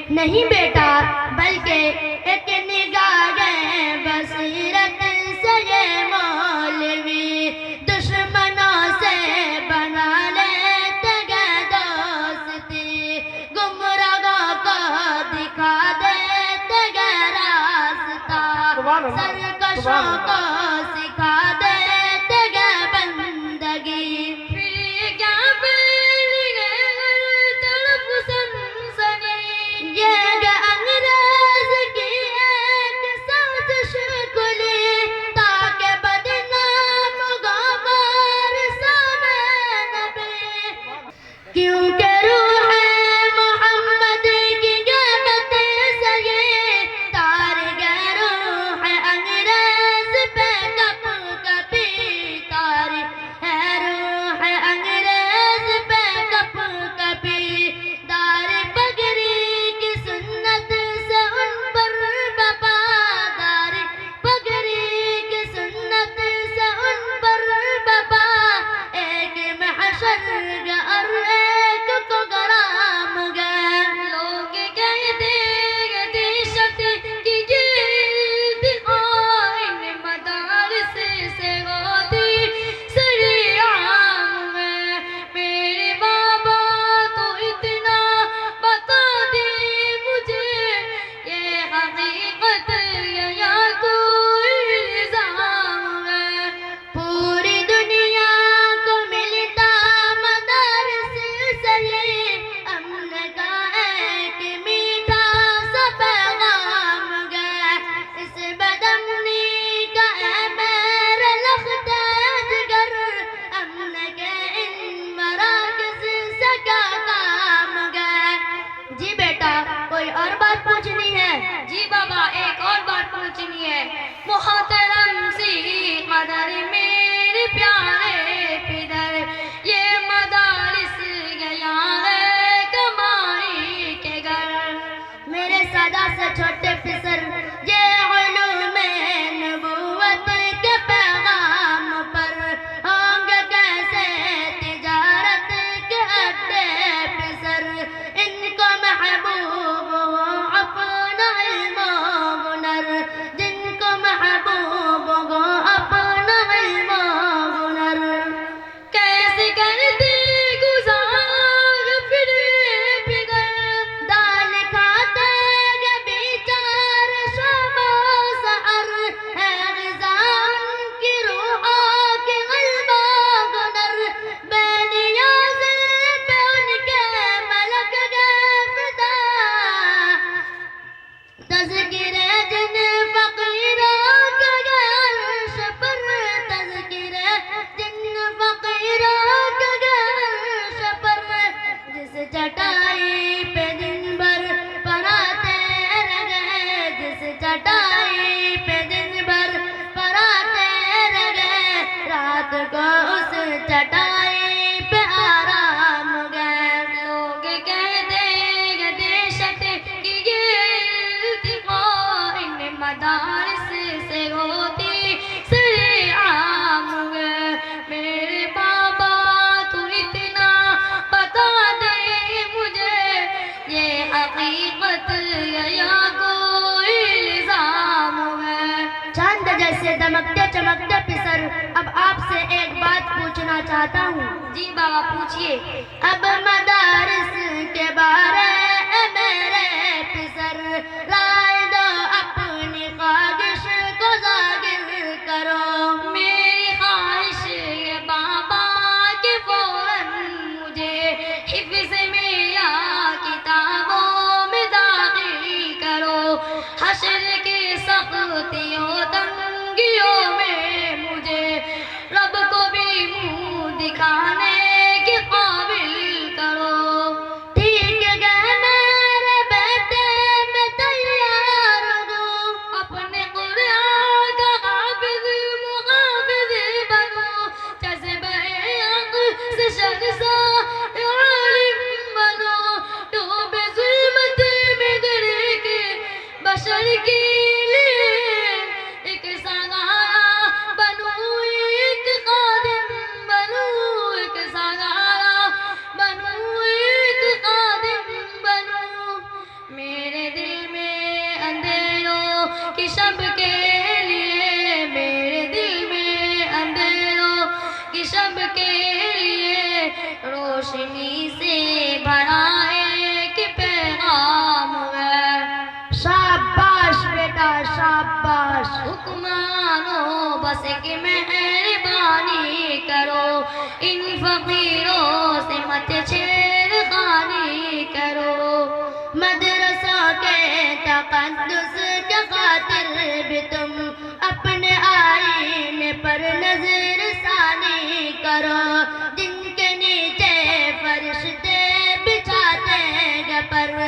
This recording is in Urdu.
نہیں بیٹا بلکہ ایک نگاہ بصیرت سے یہ مولوی دشمنوں سے بنا لیتے گئے دوستی، گمراہوں کو دکھا دیتے گئے راستہ، سرکشوں کو سکھا دیتے گئے بندگی۔ پھر کیا پھیلی گئی طرف سنسنی، یہ انگریز کی ایک سازش کھلی تاکہ بدنام غبار سامے نبی، کیونکہ روح محمد کی غیبت سے یہ تار گئے روح انگریز پہ کپ کپی، تار ہے روح انگریز پہ کپ کپی، دار پگڑی کی سنت سے ان پر وفادار، پگڑی کی سنت سے ان پر وفا، ایک محشر گا اور ایک کو گرام گئے، لوگ کہتے گئے دہشت کی جلد آئین مدارس سے ہوتی سری عام میں، میرے بابا تو اتنا بتا دے مجھے، یہ حقیقت یا کوئی الزام ہے، پوری دنیا کو ملتا مدارس سے یہ امن کا ایک میٹھا سا پیغام گیا، اس بدامنی کا اے میرے لخت جگر، امن کے ان مراکز سے کیا کام گیا۔ جی بیٹا کوئی اور بات پوچھنی ہے؟ جی بابا ایک اور بات پوچھنی ہے۔ محترم سی قدر میرے پیارے پدر، یہ مدارس گیا ہے کمائی کے گھر، میرے سادہ سے چھوٹے پسر یہ علوم نبوت کے پیغام پر ہوں گے کیسے تجارت کے اڈے پسر، ان کو محبوب ہو اپنا علم و ہنر، جن کو محبوب ہو اپنا علم و ہنر، کیسے کرتے گزار پھر پدر، دال کھاتے گے بیچار شام و سحر، ہے غذا ان کی روحوں کے قلب و گنر، بے نیازی پہ ان کے ملک گئے فدا، تذکرے جن فقیروں کے گئے عرش پر، تذکرے جن فقیروں کے گئے عرش پر، جس چٹائی پہ دن بھر پراتے رہے، جس چٹائی پہ دن بھر پراتے رہے، رات کو اس چٹائی پہ آرام گئے، لوگ کہتے گئے دہشت کی گرد ان مدارس سے ہوتی سری عام ہے، میرے بابا تو اتنا بتا دے مجھے، یہ حقیقت یا کوئی الزام ہے۔ چاند جیسے دمکتے چمکتے پسر اب آپ سے ایک بات پوچھنا چاہتا ہوں۔ جی بابا پوچھئے۔ اب مدارس کے بارے میرے پسر رائے دو، اپنی خواہش کو ظاہر کرو، میری خواہش یہ بابا کہ فوراً مجھے حفظ میں یا کتابوں میں داخل کرو، حشر کے سختیوں تنگیوں میں مجھے رب کو بھی منہ دکھانے کے قابل کرو۔ ٹھیک گئے شب کے لیے میرے دل میں اندھیروں کی شب کے لیے روشنی سے بھرا ایک پیغام ہے۔ شاباش بیٹا شاباش۔ حکمرانوں بس ایک مہربانی کرو، ان فقیروں سے مت چھیڑخانی کرو۔ مدرسوں کے تقدس کے خاطر بھی تم اپنے آئین پر نظر ثانی کرو، جن کے نیچے فرشتے بچھاتے ہیں پر